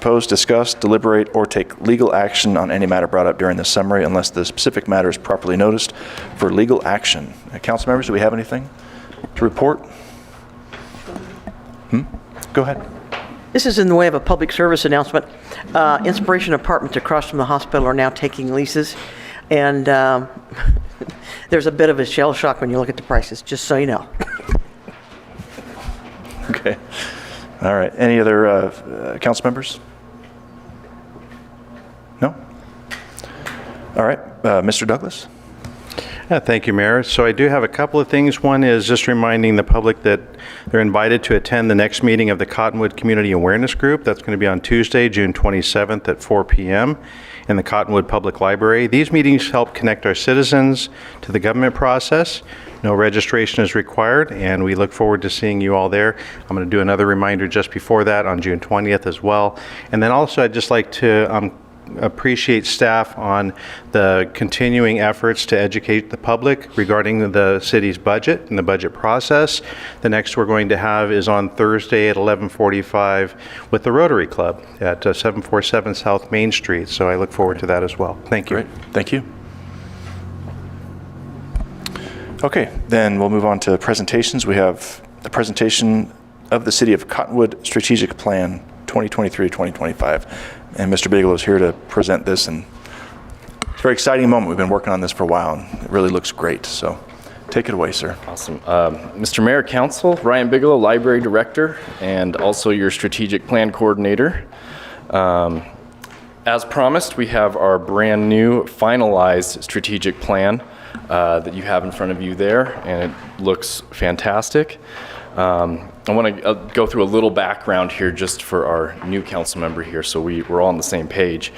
propose, discuss, deliberate, or take legal action on any matter brought up during this summary unless the specific matter is properly noticed for legal action. Council members, do we have anything to report? Go ahead. This is in the way of a public service announcement. Inspiration Apartments across from the hospital are now taking leases, and there's a bit of a shell shock when you look at the prices, just so you know. Okay. All right. Any other council members? No? All right. Mr. Douglas? Thank you, Mayor. So I do have a couple of things. One is just reminding the public that they're invited to attend the next meeting of the Cottonwood Community Awareness Group. That's going to be on Tuesday, June 27th at 4 p.m. in the Cottonwood Public Library. These meetings help connect our citizens to the government process. No registration is required, and we look forward to seeing you all there. I'm going to do another reminder just before that on June 20th as well. And then also I'd just like to appreciate staff on the continuing efforts to educate the public regarding the city's budget and the budget process. The next we're going to have is on Thursday at 11:45 with the Rotary Club at 747 South Main Street. So I look forward to that as well. Thank you. Great. Thank you. Okay, then we'll move on to presentations. We have a presentation of the City of Cottonwood Strategic Plan 2023-2025. And Mr. Bigelow is here to present this, and it's a very exciting moment. We've been working on this for a while, and it really looks great. So take it away, sir. Awesome. Mr. Mayor, Council, Ryan Bigelow, Library Director, and also your Strategic Plan Coordinator. As promised, we have our brand new finalized strategic plan that you have in front of you there, and it looks fantastic. I want to go through a little background here just for our new council member here, so we're all on the same page.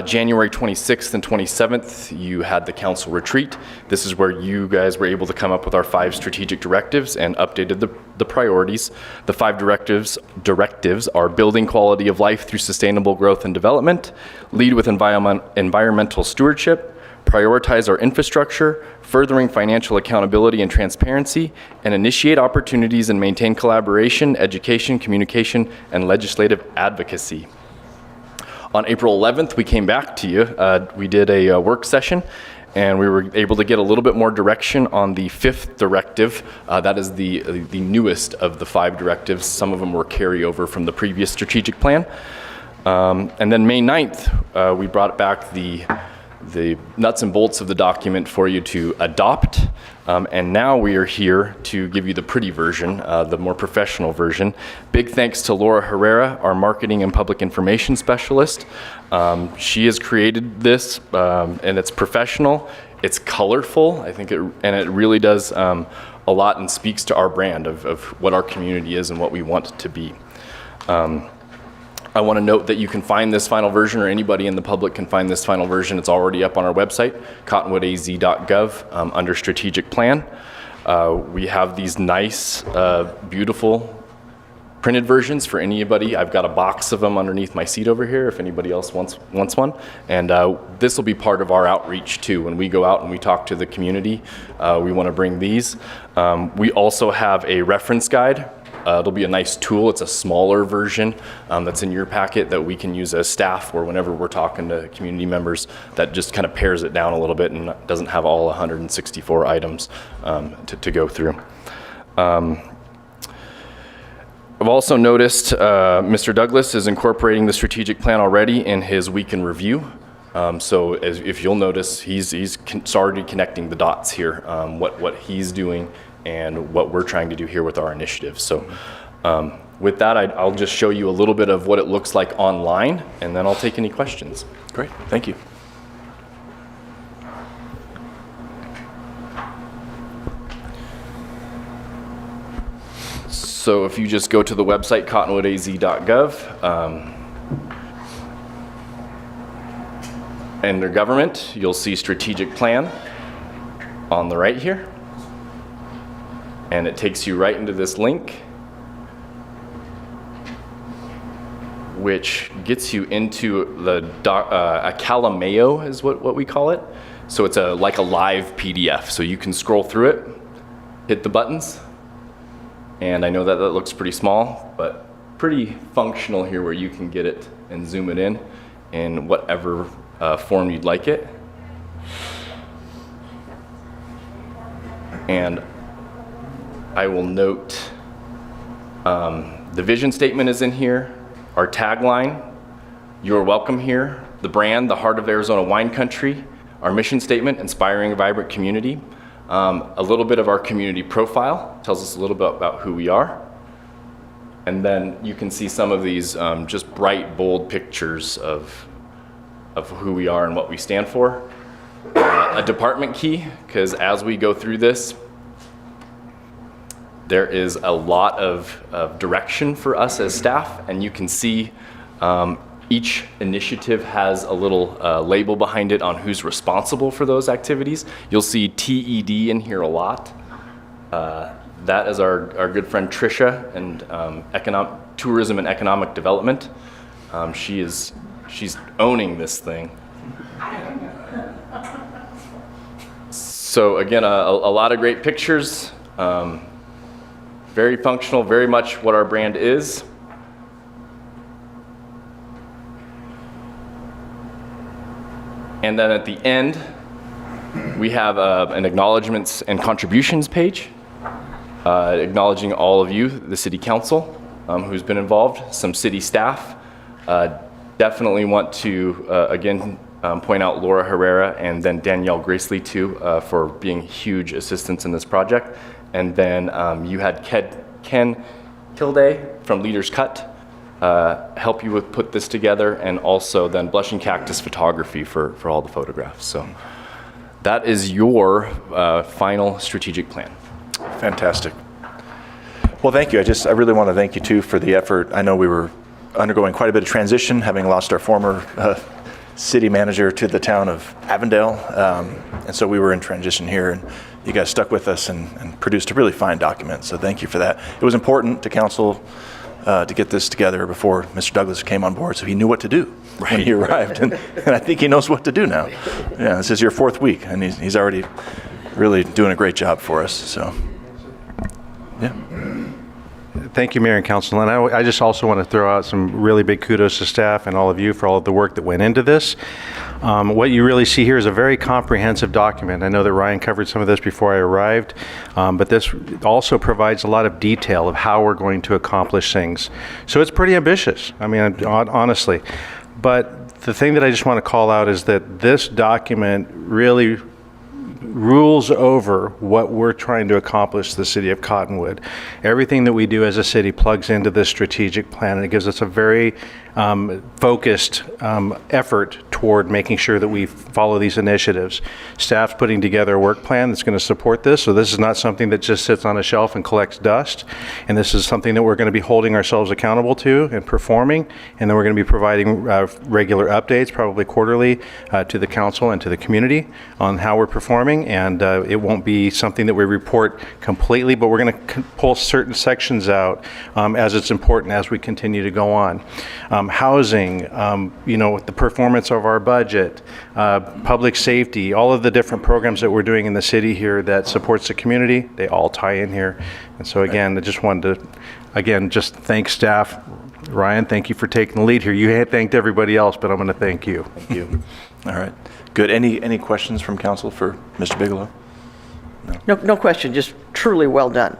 January 26th and 27th, you had the council retreat. This is where you guys were able to come up with our 5 strategic directives and updated the priorities. The 5 directives are building quality of life through sustainable growth and development, lead with environmental stewardship, prioritize our infrastructure, furthering financial accountability and transparency, and initiate opportunities and maintain collaboration, education, communication, and legislative advocacy. On April 11th, we came back to you. We did a work session, and we were able to get a little bit more direction on the 5th directive. That is the newest of the 5 directives. Some of them were carryover from the previous strategic plan. And then May 9th, we brought back the nuts and bolts of the document for you to adopt, and now we are here to give you the pretty version, the more professional version. Big thanks to Laura Herrera, our marketing and public information specialist. She has created this, and it's professional, it's colorful, I think, and it really does a lot and speaks to our brand of what our community is and what we want it to be. I want to note that you can find this final version, or anybody in the public can find this final version. It's already up on our website, cottonwoodaz.gov, under Strategic Plan. We have these nice, beautiful printed versions for anybody. I've got a box of them underneath my seat over here if anybody else wants one. And this will be part of our outreach too. When we go out and we talk to the community, we want to bring these. We also have a reference guide. It'll be a nice tool. It's a smaller version that's in your packet that we can use as staff, or whenever we're talking to community members, that just kind of pares it down a little bit and doesn't have all 164 items to go through. I've also noticed Mr. Douglas is incorporating the strategic plan already in his week in review. So if you'll notice, he's already connecting the dots here, what he's doing and what we're trying to do here with our initiative. So with that, I'll just show you a little bit of what it looks like online, and then I'll take any questions. Great, thank you. So if you just go to the website, cottonwoodaz.gov, under government, you'll see strategic plan on the right here. And it takes you right into this link, which gets you into the a Calameo is what we call it. So it's like a live PDF. So you can scroll through it, hit the buttons, and I know that looks pretty small, but pretty functional here where you can get it and zoom it in whatever form you'd like it. And I will note the vision statement is in here, our tagline, "You're welcome here," the brand, "The Heart of Arizona Wine Country," our mission statement, "Inspiring a Vibrant Community," a little bit of our community profile, tells us a little bit about who we are. And then you can see some of these just bright, bold pictures of who we are and what we stand for. A department key, because as we go through this, there is a lot of direction for us as staff, and you can see each initiative has a little label behind it on who's responsible for those activities. You'll see TED in here a lot. That is our good friend Tricia, and tourism and economic development. She's owning this thing. So again, a lot of great pictures. Very functional, very much what our brand is. And then at the end, we have an acknowledgements and contributions page, acknowledging all of you, the city council, who's been involved, some city staff. Definitely want to, again, point out Laura Herrera and then Danielle Gracely too, for being huge assistants in this project. And then you had Ken Kilday from Leaders Cut help you with put this together, and also then Blushing Cactus Photography for all the photographs. So that is your final strategic plan. Fantastic. Well, thank you. I really want to thank you too for the effort. I know we were undergoing quite a bit of transition, having lost our former city manager to the town of Avondale. And so we were in transition here, and you guys stuck with us and produced a really fine document. So thank you for that. It was important to council to get this together before Mr. Douglas came on board, so he knew what to do when he arrived. And I think he knows what to do now. Yeah, this is your 4th week, and he's already really doing a great job for us. So, yeah. Thank you, Mayor and Council. And I just also want to throw out some really big kudos to staff and all of you for all of the work that went into this. What you really see here is a very comprehensive document. I know that Ryan covered some of this before I arrived, but this also provides a lot of detail of how we're going to accomplish things. So it's pretty ambitious, I mean, honestly. But the thing that I just want to call out is that this document really rules over what we're trying to accomplish the city of Cottonwood. Everything that we do as a city plugs into this strategic plan, and it gives us a very focused effort toward making sure that we follow these initiatives. Staff's putting together a work plan that's going to support this, so this is not something that just sits on a shelf and collects dust, and this is something that we're going to be holding ourselves accountable to and performing, and then we're going to be providing regular updates, probably quarterly, to the council and to the community on how we're performing, and it won't be something that we report completely, but we're going to pull certain sections out as it's important as we continue to go on. Housing, the performance of our budget, public safety, all of the different programs that we're doing in the city here that supports the community, they all tie in here. And so again, I just wanted to, just thank staff. Ryan, thank you for taking the lead here. You had thanked everybody else, but I'm going to thank you. Thank you. All right. Good. Any questions from council for Mr. Bigelow? No question, just truly well done.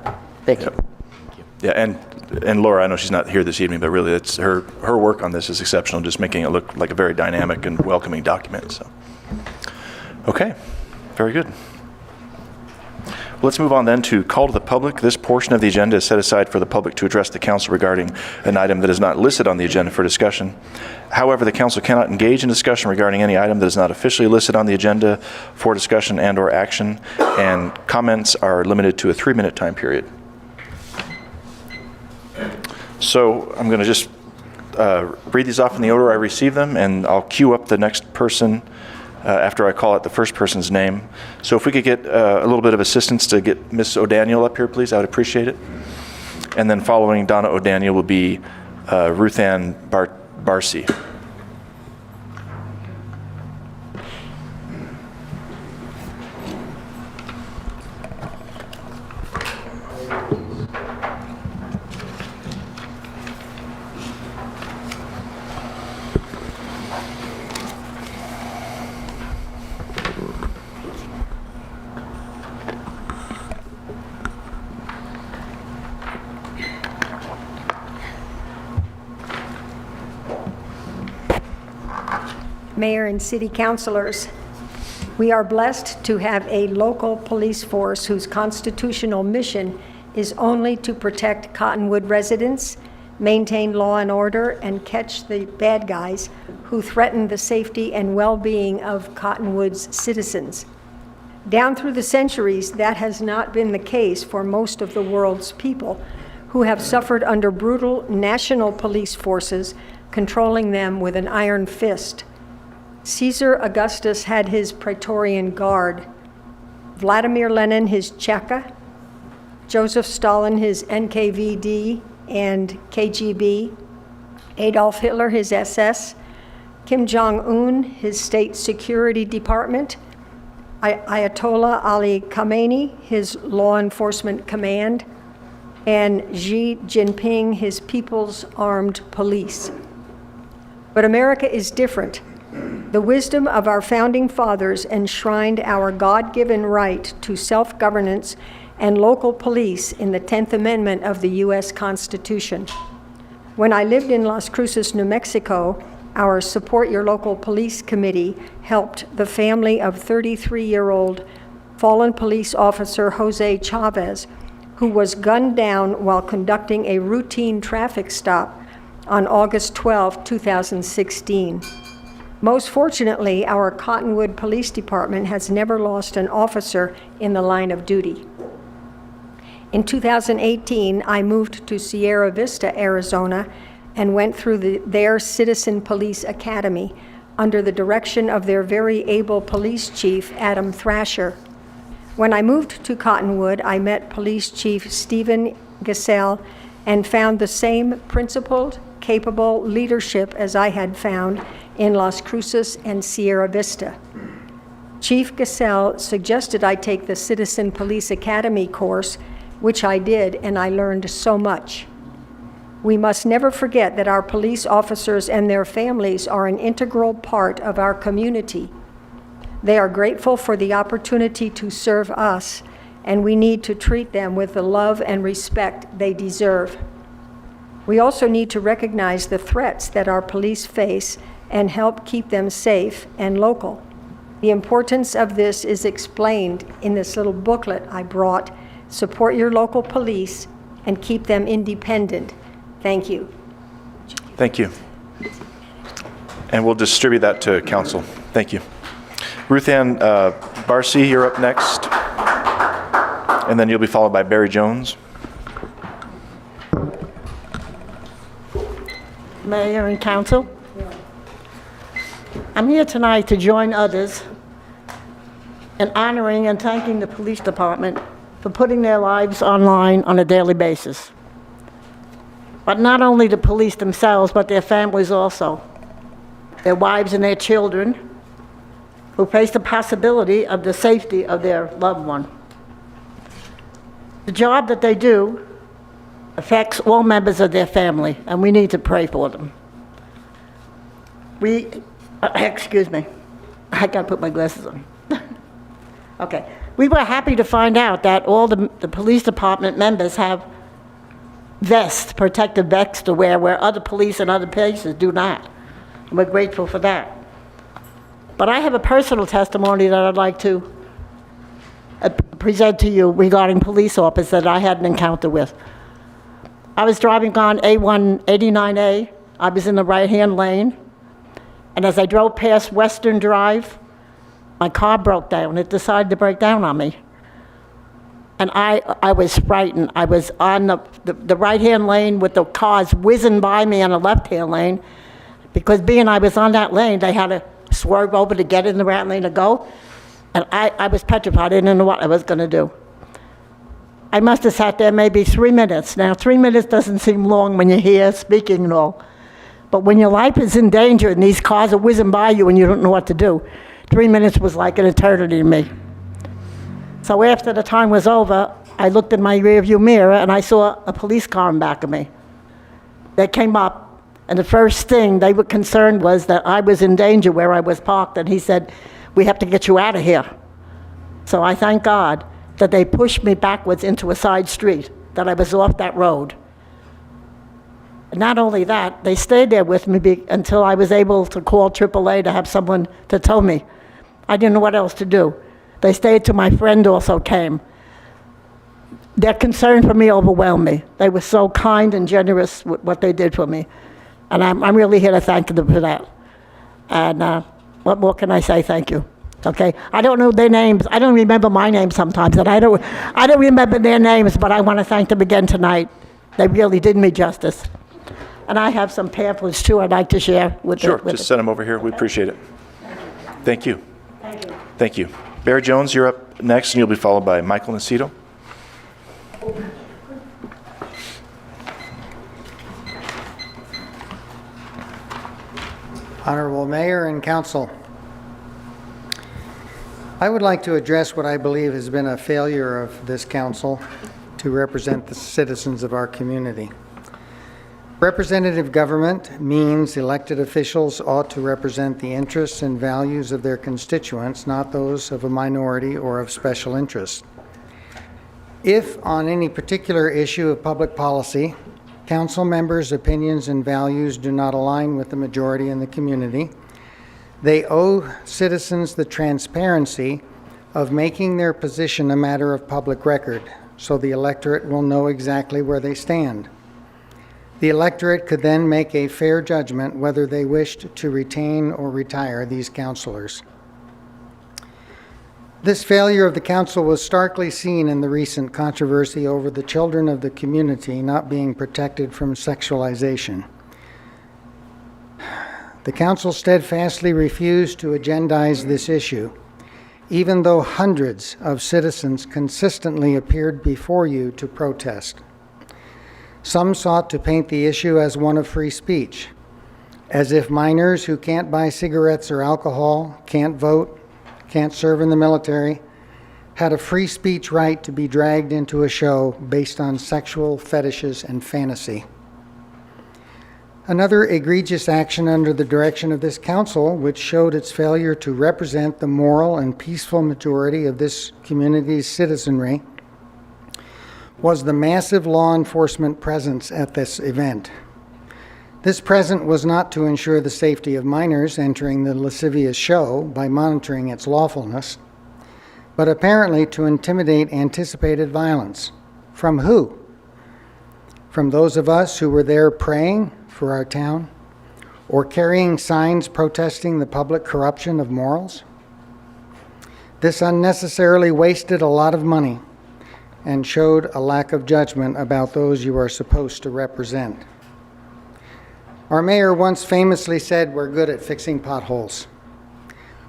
Thank you. Yeah, and Laura, I know she's not here this evening, but really it's her work on this is exceptional, just making it look like a very dynamic and welcoming document. So, okay, very good. Well, let's move on then to call to the public. This portion of the agenda is set aside for the public to address the council regarding an item that is not listed on the agenda for discussion. However, the council cannot engage in discussion regarding any item that is not officially listed on the agenda for discussion and or action, and comments are limited to a 3-minute time period. So I'm going to just read these off in the order I receive them, and I'll queue up the next person after I call out the first person's name. So if we could get a little bit of assistance to get Ms. O'Daniel up here, please, I would appreciate it. And then following Donna O'Daniel will be Ruth Ann Barcy. Mayor, and City Councilors. We are blessed to have a local police force whose constitutional mission is only to protect Cottonwood residents, maintain law and order, and catch the bad guys who threaten the safety and well-being of Cottonwood's citizens. Down through the centuries, that has not been the case for most of the world's people, who have suffered under brutal national police forces controlling them with an iron fist. Caesar Augustus had his Praetorian Guard, Vladimir Lenin his Cheka, Joseph Stalin his NKVD and KGB, Adolf Hitler his SS, Kim Jong-un his State Security Department, Ayatollah Ali Khamenei his Law Enforcement Command, and Xi Jinping his People's Armed Police. But America is different. The wisdom of our founding fathers enshrined our God-given right to self-governance and local police in the 10th Amendment of the U.S. Constitution. When I lived in Las Cruces, New Mexico, our Support Your Local Police Committee helped the family of 33-year-old fallen police officer Jose Chavez, who was gunned down while conducting a routine traffic stop on August 12, 2016. Most fortunately, our Cottonwood Police Department has never lost an officer in the line of duty. In 2018, I moved to Sierra Vista, Arizona, and went through their Citizen Police Academy under the direction of their very able police chief, Adam Thrasher. When I moved to Cottonwood, I met Police Chief Stephen Gassell and found the same principled, capable leadership as I had found in Las Cruces and Sierra Vista. Chief Gassell suggested I take the Citizen Police Academy course, which I did, and I learned so much. We must never forget that our police officers and their families are an integral part of our community. They are grateful for the opportunity to serve us, and we need to treat them with the love and respect they deserve. We also need to recognize the threats that our police face and help keep them safe and local. The importance of this is explained in this little booklet I brought, Support Your Local Police and Keep Them Independent. Thank you. Thank you. And we'll distribute that to council. Thank you. Ruth Ann Barcy, you're up next. And then you'll be followed by Barry Jones. Mayor and council, I'm here tonight to join others in honoring and thanking the police department for putting their lives online on a daily basis. But not only the police themselves, but their families also, their wives and their children, who face the possibility of the safety of their loved one. The job that they do affects all members of their family, and we need to pray for them. Excuse me, I gotta put my glasses on. Okay, we were happy to find out that all the police department members have vests, protective vests to wear, where other police and other places do not. And we're grateful for that. But I have a personal testimony that I'd like to present to you regarding police officers that I had an encounter with. I was driving on A189A. I was in the right-hand lane. And as I drove past Western Drive, my car broke down. It decided to break down on me. And I was frightened. I was on the right-hand lane with the cars whizzing by me on the left-hand lane. Because being I was on that lane, they had to swerve over to get in the right lane to go. And I was petrified. I didn't know what I was going to do. I must have sat there maybe 3 minutes. Now, 3 minutes doesn't seem long when you're here speaking and all. But when your life is in danger and these cars are whizzing by you and you don't know what to do, 3 minutes was like an eternity to me. So after the time was over, I looked in my rearview mirror and I saw a police car in back of me. They came up, and the first thing they were concerned was that I was in danger where I was parked, and he said, "We have to get you out of here." So I thank God that they pushed me backwards into a side street, that I was off that road. Not only that, they stayed there with me until I was able to call AAA to have someone to tow me. I didn't know what else to do. They stayed till my friend also came. Their concern for me overwhelmed me. They were so kind and generous with what they did for me. And I'm really here to thank them for that. And what more can I say? Thank you. Okay? I don't know their names. I don't remember my name sometimes, and I don't remember their names, but I want to thank them again tonight. They really did me justice. And I have some pamphlets, too, I'd like to share with Sure, with just send them over here. We appreciate it. Thank you. Thank you. Thank you. Barry Jones, you're up next, and you'll be followed by Michael Nacito. Honorable Mayor and Council, I would like to address what I believe has been a failure of this council to represent the citizens of our community. Representative government means elected officials ought to represent the interests and values of their constituents, not those of a minority or of special interests. If on any particular issue of public policy, council members' opinions and values do not align with the majority in the community, they owe citizens the transparency of making their position a matter of public record, so the electorate will know exactly where they stand. The electorate could then make a fair judgment whether they wished to retain or retire these councilors. This failure of the council was starkly seen in the recent controversy over the children of the community not being protected from sexualization. The council steadfastly refused to agendize this issue, even though hundreds of citizens consistently appeared before you to protest. Some sought to paint the issue as one of free speech, as if minors who can't buy cigarettes or alcohol, can't vote, can't serve in the military, had a free speech right to be dragged into a show based on sexual fetishes and fantasy. Another egregious action under the direction of this council, which showed its failure to represent the moral and peaceful majority of this community's citizenry, was the massive law enforcement presence at this event. This presence was not to ensure the safety of minors entering the lascivious show by monitoring its lawfulness, but apparently to intimidate anticipated violence. From who? From those of us who were there praying for our town, or carrying signs protesting the public corruption of morals? This unnecessarily wasted a lot of money and showed a lack of judgment about those you are supposed to represent. Our mayor once famously said we're good at fixing potholes,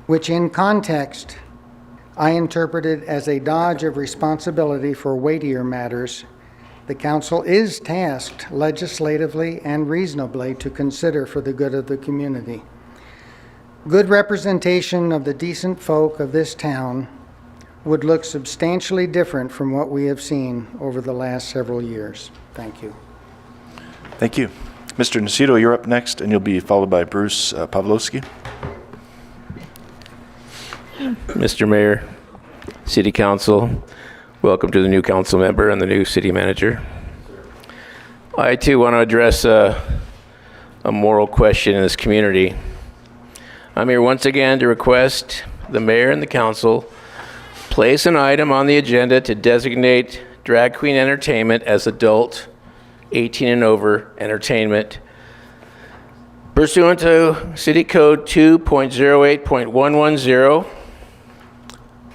which in context I interpreted as a dodge of responsibility for weightier matters the council is tasked legislatively and reasonably to consider for the good of the community. Good representation of the decent folk of this town would look substantially different from what we have seen over the last several years. Thank you. Thank you. Mr. Nacito, you're up next, and you'll be followed by Bruce Pawlowski. Mr. Mayor, City Council, welcome to the new council member and the new city manager. I too want to address a moral question in this community. I'm here once again to request the mayor and the council place an item on the agenda to designate drag queen entertainment as adult 18 and over entertainment pursuant to City Code 2.08.110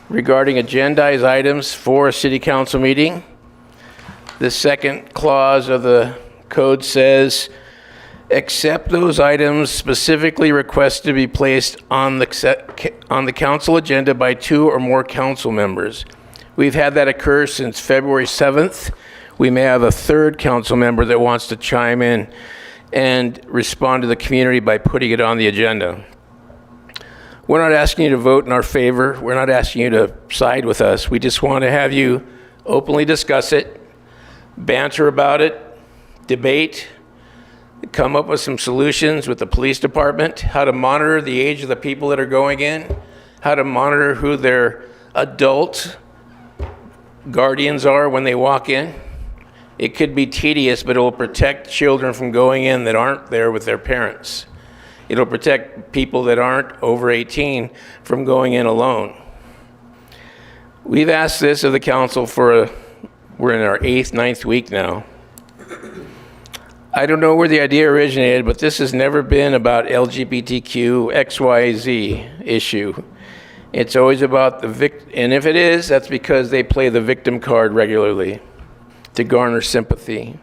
regarding agendized items for a city council meeting. The second clause of the code says, except those items specifically requested to be placed on the council agenda by 2 or more council members. We've had that occur since February 7th. We may have a third council member that wants to chime in and respond to the community by putting it on the agenda. We're not asking you to vote in our favor. We're not asking you to side with us. We just want to have you openly discuss it, banter about it, debate, come up with some solutions with the police department, how to monitor the age of the people that are going in, how to monitor who their adult guardians are when they walk in, It could be tedious, but it will protect children from going in that aren't there with their parents. It'll protect people that aren't over 18 from going in alone. We've asked this of the council we're in our 8th, 9th week now. I don't know where the idea originated, but this has never been about LGBTQ XYZ issue. It's always about the victim, and if it is, that's because they play the victim card regularly to garner sympathy.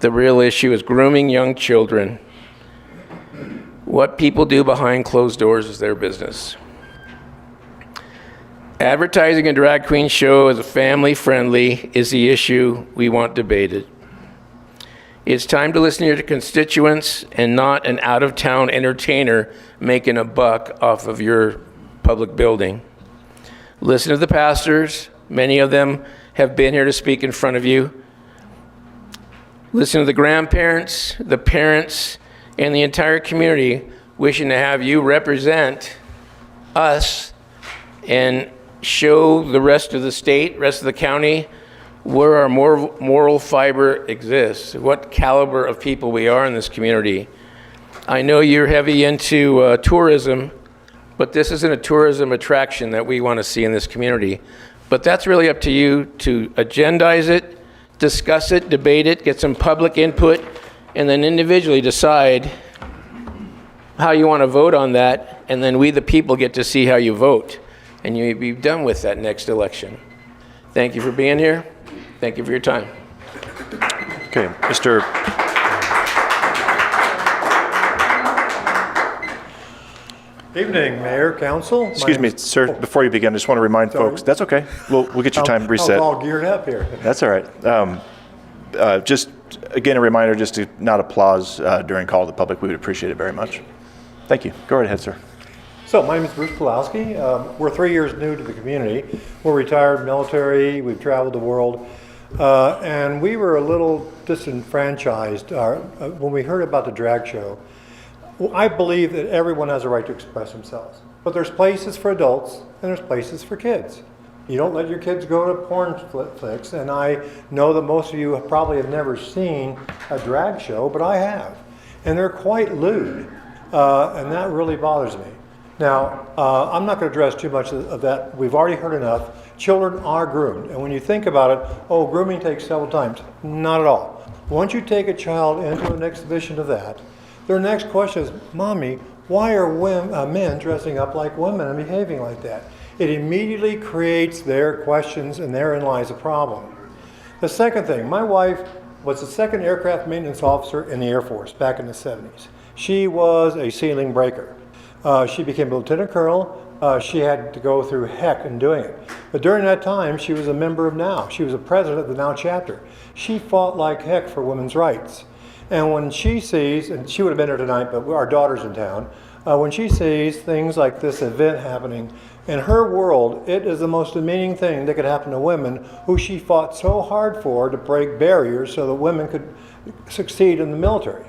The real issue is grooming young children. What people do behind closed doors is their business. Advertising a drag queen show as a family-friendly is the issue we want debated. It's time to listen to your constituents and not an out-of-town entertainer making a buck off of your public building. Listen to the pastors. Many of them have been here to speak in front of you. Listen to the grandparents, the parents, and the entire community wishing to have you represent us and show the rest of the state, rest of the county, where our moral fiber exists, what caliber of people we are in this community. I know you're heavy into tourism, but this isn't a tourism attraction that we want to see in this community. But that's really up to you to agendize it, discuss it, debate it, get some public input, and then individually decide how you want to vote on that, and then we the people get to see how you vote, and you'll be done with that next election. Thank you for being here. Thank you for your time. Okay, Mr. Evening, Mayor, Council. Excuse me, sir, before you begin, I just want to remind folks, that's okay. We'll get your time I reset. was all geared up here. That's all right. Just, again, a reminder just to not applause during call to the public. We would appreciate it very much. Thank you. Go right ahead, sir. So my name is Bruce Pulowski. We're 3 years new to the community. We're retired military. We've traveled the world. And we were a little disenfranchised when we heard about the drag show. Well, I believe that everyone has a right to express themselves. But there's places for adults and there's places for kids. You don't let your kids go to porn flicks, and I know that most of you probably have never seen a drag show, but I have. And they're quite lewd, and that really bothers me. Now, I'm not going to address too much of that. We've already heard enough. Children are groomed, and when you think about it, oh, grooming takes several times. Not at all. Once you take a child into an exhibition of that, their next question is, Mommy, why are men dressing up like women and behaving like that? It immediately creates their questions, and therein lies a problem. The second thing, my wife was the second aircraft maintenance officer in the Air Force back in the 70s. She was a ceiling breaker. She became a lieutenant colonel. She had to go through heck in doing it. But during that time, she was a member of NOW. She was a president of the NOW chapter. She fought like heck for women's rights. And when she sees, and she would have been here tonight, but our daughter's in town, when she sees things like this event happening, in her world, it is the most demeaning thing that could happen to women who she fought so hard for to break barriers so that women could succeed in the military.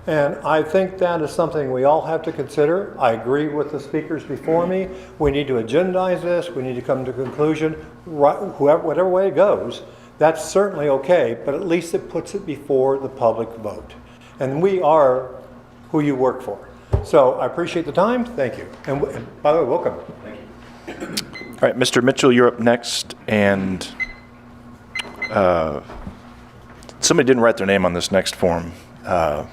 And I think that is something we all have to consider. I agree with the speakers before me. We need to agendize this. We need to come to a conclusion, whatever way it goes. That's certainly okay, but at least it puts it before the public vote. And we are who you work for. So I appreciate the time. Thank you. And by the way, welcome. Thank you. All right, Mr. Mitchell, you're up next. And somebody didn't write their name on this next form. I'm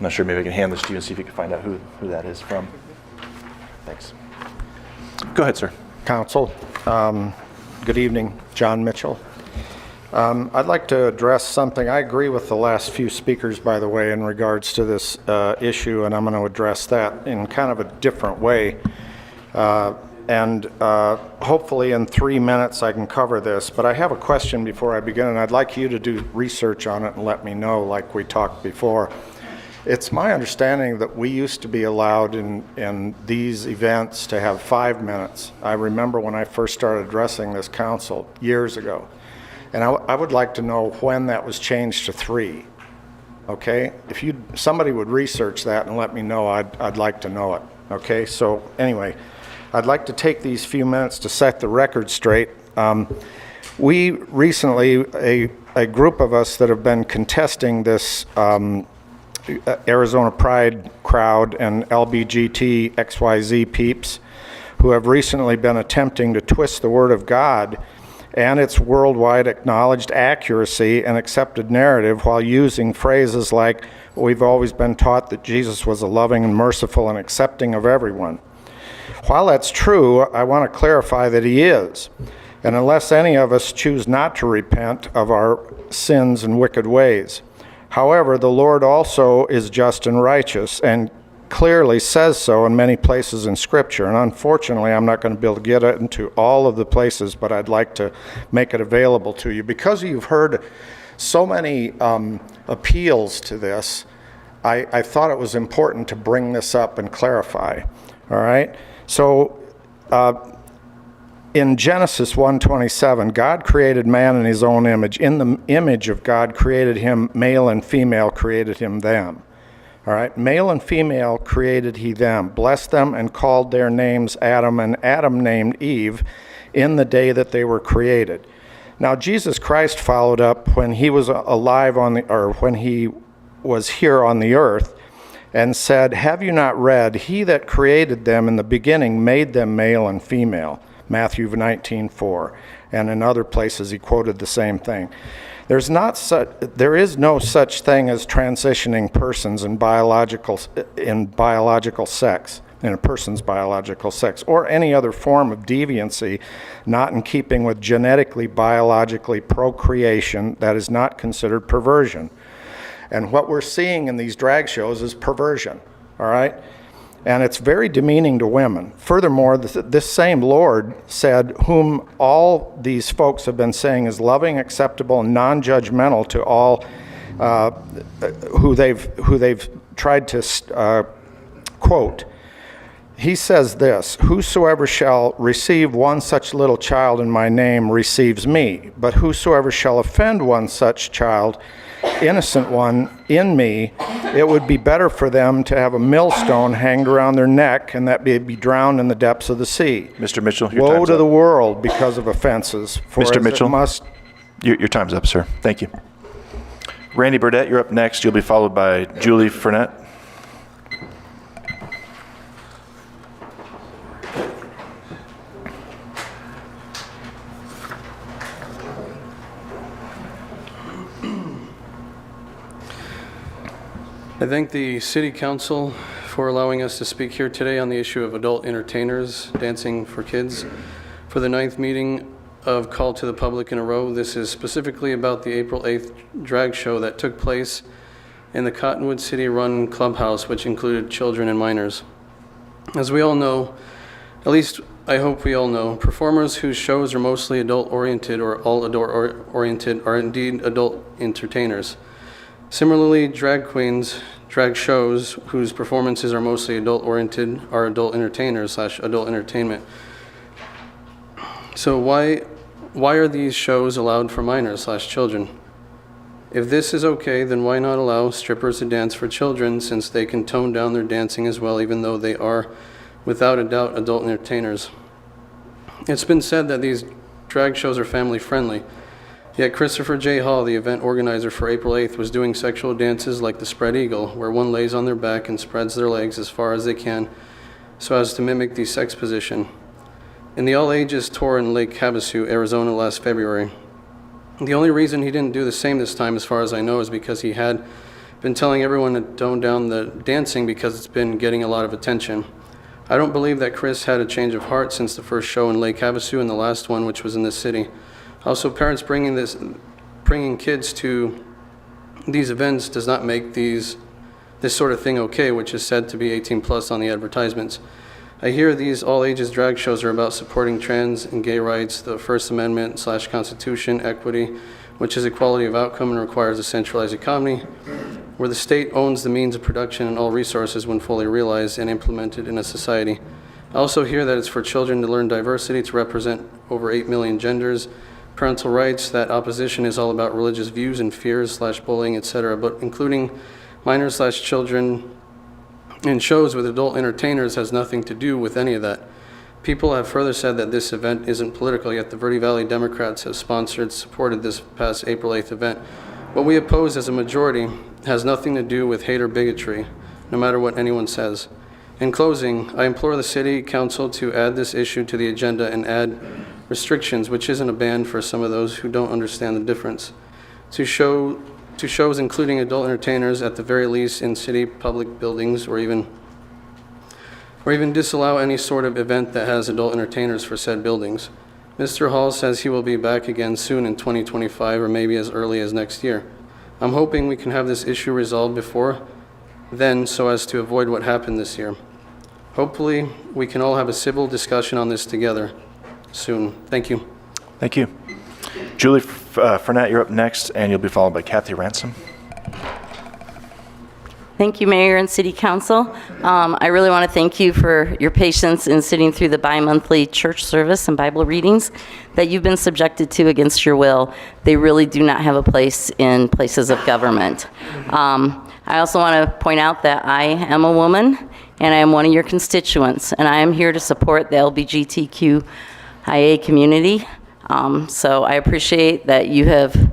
not sure, maybe I can hand this to you and see if you can find out who that is from. Thanks. Go ahead, sir. Council, good evening. John Mitchell. I'd like to address something. I agree with the last few speakers, by the way, in regards to this issue, and I'm going to address that in kind of a different way. Hopefully in 3 minutes I can cover this, but I have a question before I begin, and I'd like you to do research on it and let me know like we talked before. It's my understanding that we used to be allowed in these events to have 5 minutes. I remember when I first started addressing this council years ago. And I would like to know when that was changed to 3. Okay? If somebody would research that and let me know, I'd like to know it. Okay? So anyway, I'd like to take these few minutes to set the record straight. We recently, a group of us that have been contesting this Arizona Pride crowd and LBGT XYZ peeps who have recently been attempting to twist the Word of God and its worldwide acknowledged accuracy and accepted narrative while using phrases like, we've always been taught that Jesus was a loving and merciful and accepting of everyone. While that's true, I want to clarify that he is. And unless any of us choose not to repent of our sins and wicked ways. However, the Lord also is just and righteous and clearly says so in many places in Scripture. And unfortunately, I'm not going to be able to get into all of the places, but I'd like to make it available to you. Because you've heard so many appeals to this, I thought it was important to bring this up and clarify. All right? So, in Genesis 1:27, God created man in his own image. In the image of God created him, male and female created him them. All right, male and female created he them, blessed them and called their names Adam, and Adam named Eve in the day that they were created. Now Jesus Christ followed up when he was alive when he was here on the earth and said, have you not read, he that created them in the beginning made them male and female, Matthew 19:4, and in other places he quoted the same thing. There is no such thing as transitioning persons in biological sex, in a person's biological sex, or any other form of deviancy not in keeping with biologically procreation that is not considered perversion. And what we're seeing in these drag shows is perversion, all right? And it's very demeaning to women. Furthermore, this same Lord said, whom all these folks have been saying is loving, acceptable, and non-judgmental to all who they've tried to quote. He says this, whosoever shall receive one such little child in my name receives me, but whosoever shall offend one such child, innocent one, in me, it would be better for them to have a millstone hanged around their neck and that they be drowned in the depths of the sea. Mr. Mitchell, your Woe time's to up. the world because of offenses. For Mr. as Mitchell, it must... your time's up, sir. Thank you. Randy Burdette, you're up next. You'll be followed by Julie Furnett. I thank the City Council for allowing us to speak here today on the issue of adult entertainers dancing for kids. For the 9th meeting of Call to the Public in a row, this is specifically about the April 8th drag show that took place in the Cottonwood City-run clubhouse, which included children and minors. As we all know, at least I hope we all know, performers whose shows are mostly adult-oriented or all adult-oriented are indeed adult entertainers. Similarly, drag queens, drag shows whose performances are mostly adult-oriented are adult entertainers / adult entertainment. So why are these shows allowed for minors / children? If this is okay, then why not allow strippers to dance for children, since they can tone down their dancing as well, even though they are, without a doubt, adult entertainers? It's been said that these drag shows are family-friendly. Yet Christopher J. Hall, the event organizer for April 8th, was doing sexual dances like the spread eagle, where one lays on their back and spreads their legs as far as they can so as to mimic the sex position. In the All Ages tour in Lake Havasu, Arizona last February, the only reason he didn't do the same this time, as far as I know, is because he had been telling everyone to tone down the dancing because it's been getting a lot of attention. I don't believe that Chris had a change of heart since the first show in Lake Havasu and the last one, which was in this city. Also, parents bringing kids to these events does not make this sort of thing okay, which is said to be 18 plus on the advertisements. I hear these all-ages drag shows are about supporting trans and gay rights, the First Amendment / Constitution, equity, which is equality of outcome and requires a centralized economy, where the state owns the means of production and all resources when fully realized and implemented in a society. I also hear that it's for children to learn diversity, to represent over 8 million genders, parental rights, that opposition is all about religious views and fears / bullying, etc., but including minors / children in shows with adult entertainers has nothing to do with any of that. People have further said that this event isn't political, yet the Verde Valley Democrats have supported this past April 8th event. What we oppose as a majority has nothing to do with hate or bigotry, no matter what anyone says. In closing, I implore the City Council to add this issue to the agenda and add restrictions, which isn't a ban for some of those who don't understand the difference, to shows including adult entertainers at the very least in city public buildings, or even disallow any sort of event that has adult entertainers for said buildings. Mr. Hall says he will be back again soon in 2025 or maybe as early as next year. I'm hoping we can have this issue resolved before then so as to avoid what happened this year. Hopefully, we can all have a civil discussion on this together soon. Thank you. Thank you. Julie Fournette, you're up next, and you'll be followed by Kathy Ransom. Thank you, Mayor and City Council. I really want to thank you for your patience in sitting through the bi-monthly church service and Bible readings that you've been subjected to against your will. They really do not have a place in places of government. I also want to point out that I am a woman, and I am one of your constituents, and I am here to support the LGBTQIA community. So I appreciate that you have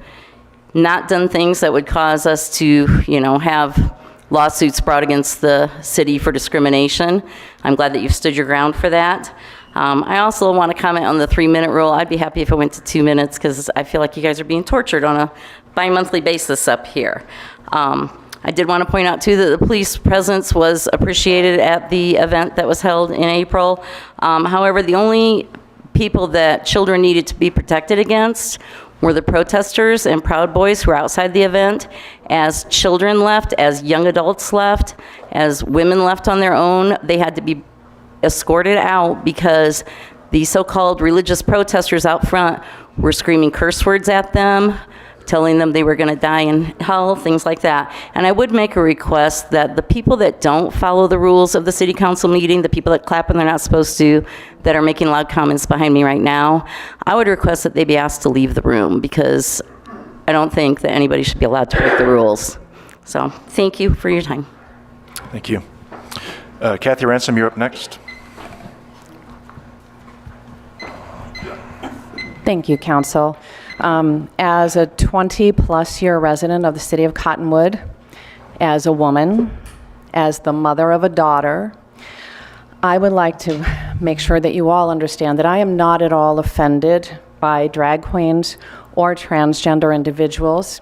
not done things that would cause us to, have lawsuits brought against the city for discrimination. I'm glad that you've stood your ground for that. I also want to comment on the 3-minute rule. I'd be happy if it went to 2 minutes because I feel like you guys are being tortured on a bi-monthly basis up here. I did want to point out too that the police presence was appreciated at the event that was held in April. However, the only people that children needed to be protected against were the protesters and Proud Boys who were outside the event. As children left, as young adults left, as women left on their own, they had to be escorted out because the so-called religious protesters out front were screaming curse words at them, telling them they were going to die in hell, things like that. And I would make a request that the people that don't follow the rules of the city council meeting, the people that clap when they're not supposed to, that are making loud comments behind me right now, I would request that they be asked to leave the room because I don't think that anybody should be allowed to break the rules. So thank you for your time. Thank you. Kathy Ransom, you're up next. Thank you, Council. As a 20-plus year resident of the city of Cottonwood, as a woman, as the mother of a daughter, I would like to make sure that you all understand that I am not at all offended by drag queens or transgender individuals,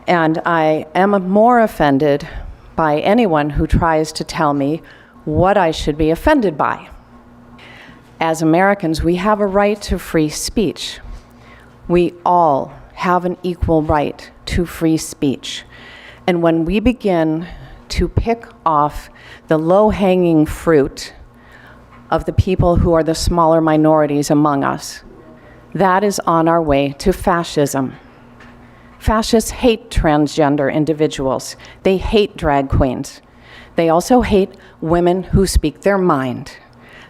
and I am more offended by anyone who tries to tell me what I should be offended by. As Americans, we have a right to free speech. We all have an equal right to free speech. And when we begin to pick off the low-hanging fruit of the people who are the smaller minorities among us, that is on our way to fascism. Fascists hate transgender individuals. They hate drag queens. They also hate women who speak their mind.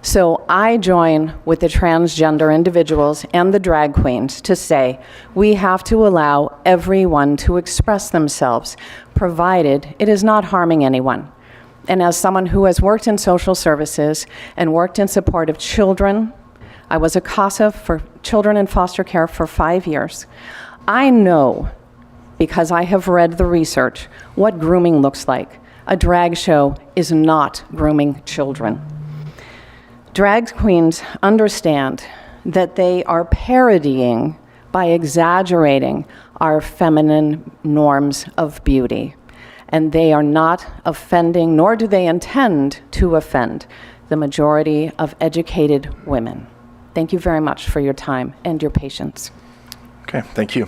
So I join with the transgender individuals and the drag queens to say we have to allow everyone to express themselves, provided it is not harming anyone. And as someone who has worked in social services and worked in support of children, I was a CASA for children in foster care for 5 years. I know, because I have read the research, what grooming looks like. A drag show is not grooming children. Drag queens understand that they are parodying by exaggerating our feminine norms of beauty. And they are not offending, nor do they intend to offend, the majority of educated women. Thank you very much for your time and your patience. Okay, thank you.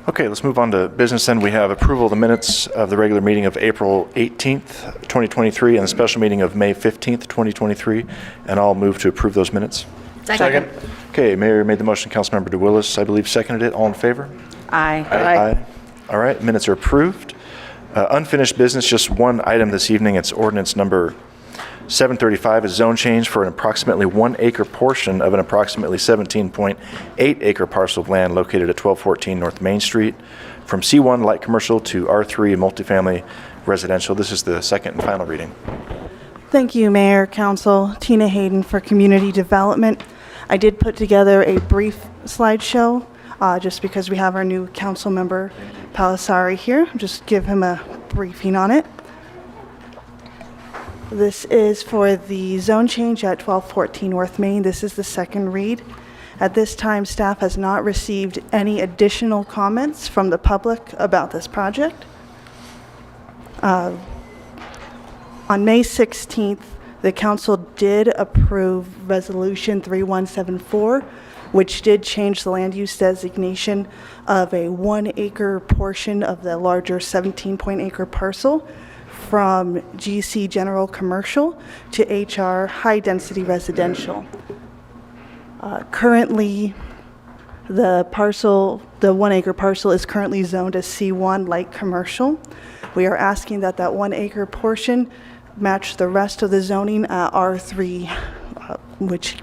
Okay, let's move on to business then. We have approval of the minutes of the regular meeting of April 18th, 2023, and the special meeting of May 15th, 2023, and I'll move to approve those minutes. Second. Okay, Mayor made the motion, Councilmember DeWillis, I believe, seconded it. All in favor? Aye. Aye. All right, minutes are approved. Unfinished business, just one item this evening. It's ordinance number 735, a zone change for an approximately 1 acre portion of an approximately 17.8 acre parcel of land located at 1214 North Main Street from C1 light commercial to R3 multifamily residential. This is the second and final reading. Thank you, Mayor, Council. Tina Hayden for Community Development. I did put together a brief slideshow just because we have our new council member, Palisari, here. Just give him a briefing on it. This is for the zone change at 1214 North Main. This is the second read. At this time, staff has not received any additional comments from the public about this project. On May 16th, the council did approve Resolution 3174, which did change the land use designation of a 1-acre portion of the larger 17-acre parcel from GC General Commercial to HR High Density Residential. Currently, the 1-acre parcel is currently zoned as C1 Light Commercial. We are asking that 1-acre portion match the rest of the zoning at R3, which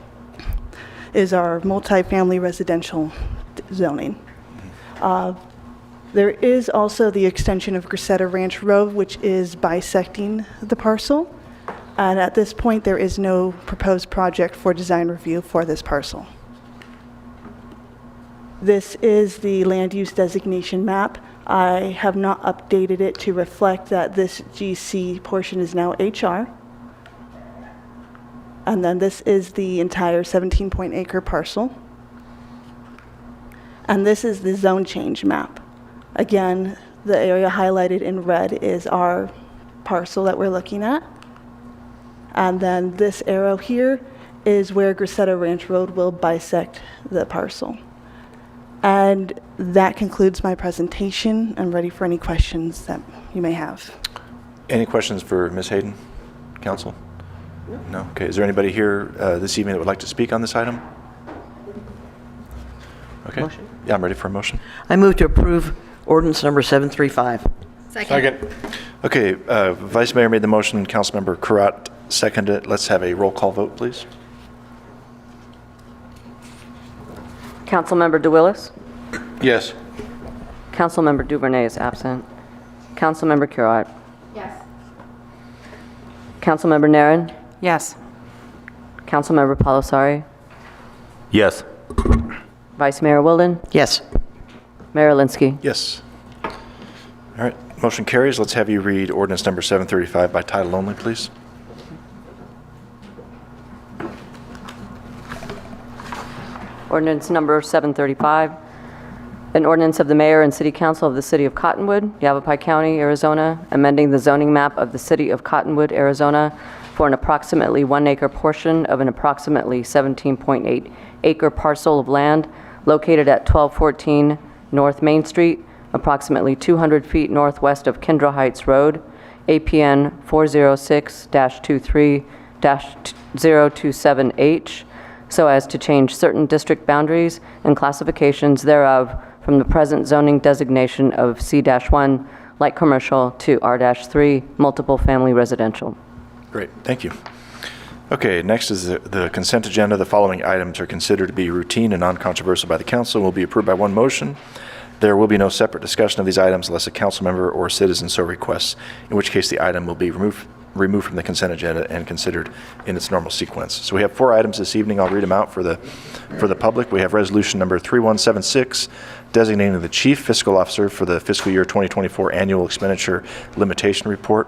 is our multifamily residential zoning. There is also the extension of Gracetta Ranch Road, which is bisecting the parcel. And at this point, there is no proposed project for design review for this parcel. This is the land use designation map. I have not updated it to reflect that this GC portion is now HR. And then this is the entire 17-acre parcel. And this is the zone change map. Again, the area highlighted in red is our parcel that we're looking at. And then this arrow here is where Gracetta Ranch Road will bisect the parcel. And that concludes my presentation. I'm ready for any questions that you may have. Any questions for Ms. Hayden, Council? No? Okay. Is there anybody here this evening that would like to speak on this item? Okay. Motion? Yeah, I'm ready for a motion. I move to approve ordinance number 735. Second. Okay. Vice Mayor made the motion. Councilmember Karat seconded it. Let's have a roll call vote, please. Councilmember DeWillis? Yes. Councilmember Duvernay is absent. Councilmember Curott? Yes. Councilmember Naren? Yes. Councilmember Palisari? Yes. Vice Mayor Wilden? Yes. Mayor Linsky? Yes. All right. Motion carries. Let's have you read ordinance number 735 by title only, please. Ordinance number 735, an ordinance of the Mayor and City Council of the City of Cottonwood, Yavapai County, Arizona, amending the zoning map of the City of Cottonwood, Arizona for an approximately 1-acre portion of an approximately 17.8-acre parcel of land located at 1214 North Main Street, approximately 200 feet northwest of Kendra Heights Road, APN 406-23-027H, so as to change certain district boundaries and classifications thereof from the present zoning designation of C-1 light commercial to R-3 multiple family residential. Great. Thank you. Okay, next is the consent agenda. The following items are considered to be routine and non-controversial by the council and will be approved by one motion. There will be no separate discussion of these items unless a council member or citizen so requests, in which case the item will be removed from the consent agenda and considered in its normal sequence. So we have 4 items this evening. I'll read them out for the public. We have resolution number 3176, designating the chief fiscal officer for the fiscal year 2024 annual expenditure limitation report.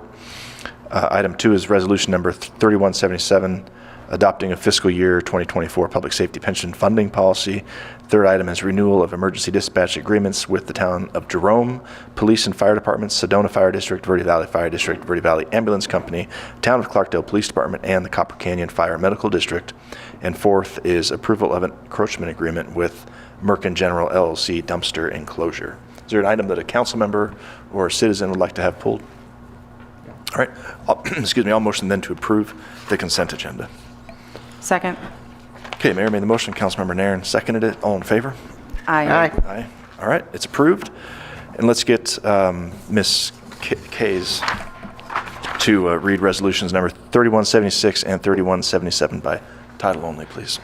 Item 2 is resolution number 3177, adopting a fiscal year 2024 public safety pension funding policy. Third item is renewal of emergency dispatch agreements with the town of Jerome, police and fire departments, Sedona Fire District, Verde Valley Fire District, Verde Valley Ambulance Company, town of Clarkdale Police Department, and the Copper Canyon Fire Medical District. And fourth is approval of an encroachment agreement with Merkin General LLC dumpster enclosure. Is there an item that a council member or a citizen would like to have pulled? All right. I'll motion then to approve the consent agenda. Second. Okay, Mayor made the motion. Councilmember Naren seconded it. All in favor? Aye. Aye. All right, it's approved. And let's get Ms. Kays to read resolutions number 3176 and 3177 by title only, please.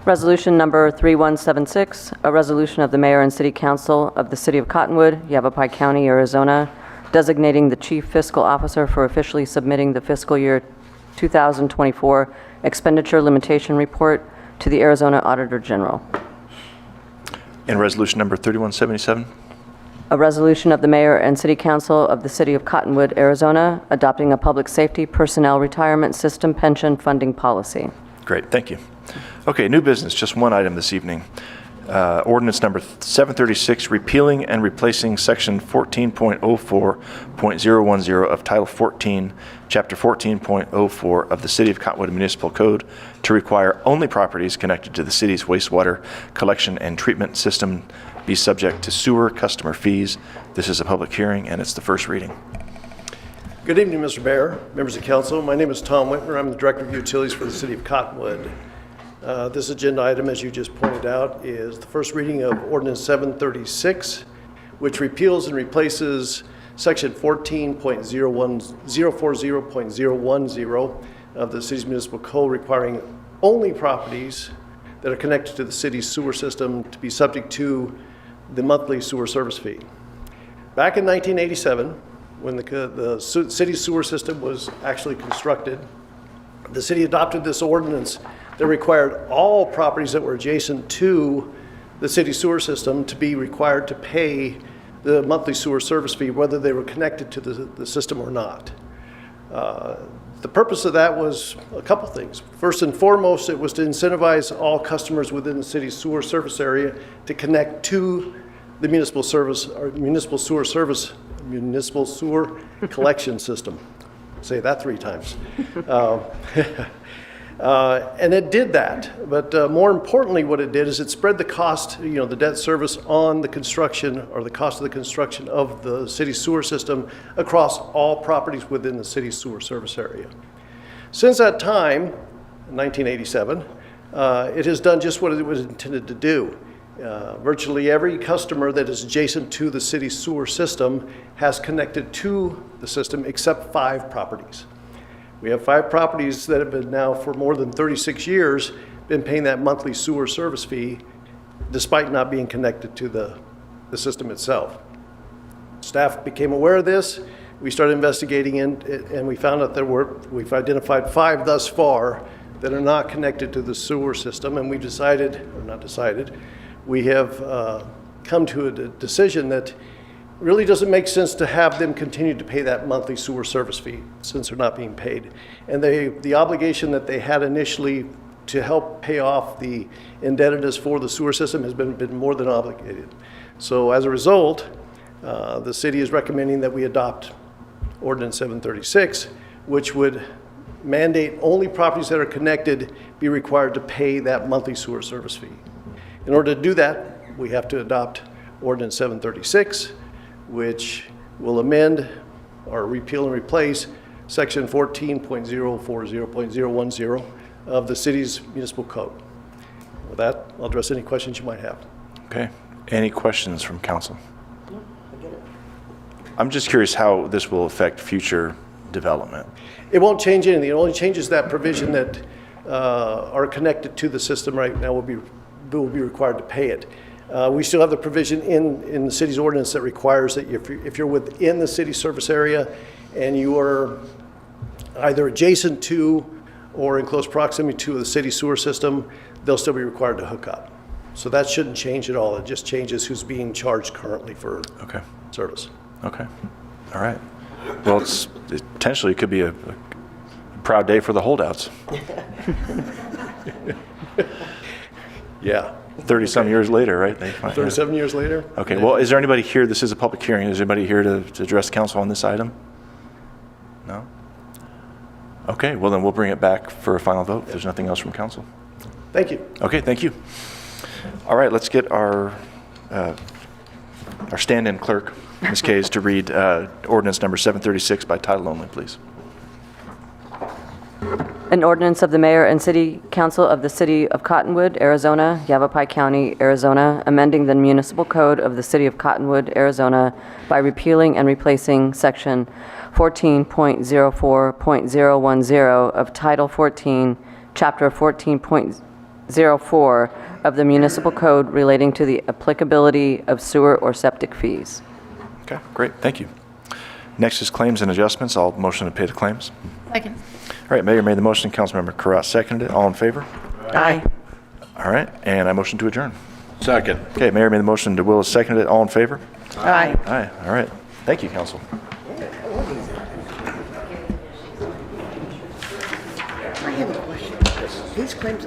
Resolution number 3176, a resolution of the Mayor and City Council of the City of Cottonwood, Yavapai County, Arizona, designating the chief fiscal officer for officially submitting the fiscal year 2024 expenditure limitation report to the Arizona Auditor General. And resolution number 3177. A resolution of the mayor and city council of the city of Cottonwood, Arizona, adopting a public safety personnel retirement system pension funding policy. Great, thank you. Okay, new business, just one item this evening. Ordinance number 736, repealing and replacing section 14.04.010 of Title 14, Chapter 14.04 of the City of Cottonwood Municipal Code to require only properties connected to the city's wastewater collection and treatment system be subject to sewer customer fees. This is a public hearing, and it's the first reading. Good evening, Mr. Mayor, members of council. My name is Tom Whitmer. I'm the Director of Utilities for the City of Cottonwood. This agenda item, as you just pointed out, is the first reading of Ordinance 736, which repeals and replaces Section 14.040.010 of the city's municipal code, requiring only properties that are connected to the city's sewer system to be subject to the monthly sewer service fee. Back in 1987, when the city's sewer system was actually constructed, the city adopted this ordinance that required all properties that were adjacent to the city sewer system to be required to pay the monthly sewer service fee, whether they were connected to the system or not. The purpose of that was a couple things. First and foremost, it was to incentivize all customers within the city's sewer service area to connect to the municipal sewer collection system. Say that 3 times. And it did that, but more importantly, what it did is it spread the cost, the debt service on the construction, or the cost of the construction of the city sewer system across all properties within the city's sewer service area. Since that time, 1987, it has done just what it was intended to do. Virtually every customer that is adjacent to the city's sewer system has connected to the system except 5 properties. We have 5 properties that have been now for more than 36 years been paying that monthly sewer service fee despite not being connected to the system itself. Staff became aware of this. We started investigating and we found out we've identified 5 thus far that are not connected to the sewer system, and we we have come to a decision that really doesn't make sense to have them continue to pay that monthly sewer service fee since they're not being paid. And the obligation that they had initially to help pay off the indebtedness for the sewer system has been more than obligated. So as a result, the city is recommending that we adopt Ordinance 736, which would mandate only properties that are connected be required to pay that monthly sewer service fee. In order to do that, we have to adopt Ordinance 736, which will amend or repeal and replace Section 14.040.010 of the city's municipal code. With that, I'll address any questions you might have. Okay. Any questions from council? I'm just curious how this will affect future development. It won't change anything. It only changes that provision that are connected to the system right now will be required to pay it. We still have the provision in the city's ordinance that requires that if you're within the city service area and you are either adjacent to or in close proximity to the city sewer system, they'll still be required to hook up. So that shouldn't change at all. It just changes who's being charged currently for service. Okay. All right. Well, potentially it could be a proud day for the holdouts. Yeah. 30-some years later, right? 37 years later. Okay. Well, is there anybody here? This is a public hearing. Is anybody here to address council on this item? No? Okay. Well, then we'll bring it back for a final vote if there's nothing else from council. Thank you. Okay. Thank you. All right. Let's get our stand-in clerk, Ms. Kays, to read ordinance number 736 by title only, please. An ordinance of the mayor and city council of the city of Cottonwood, Arizona, Yavapai County, Arizona, amending the municipal code of the city of Cottonwood, Arizona by repealing and replacing section 14.04.010 of Title 14, Chapter 14.04 of the municipal code relating to the applicability of sewer or septic fees. Okay, great. Thank you. Next is claims and adjustments. I'll motion to pay the claims. Second. All right, Mayor made the motion, Councilmember Karat seconded it. All in favor? Aye. All right, and I motion to adjourn. Second. Okay, Mayor made the motion, DeWillis seconded it. All in favor? Aye. Aye, all right. Thank you, Council. I have a question. These claims,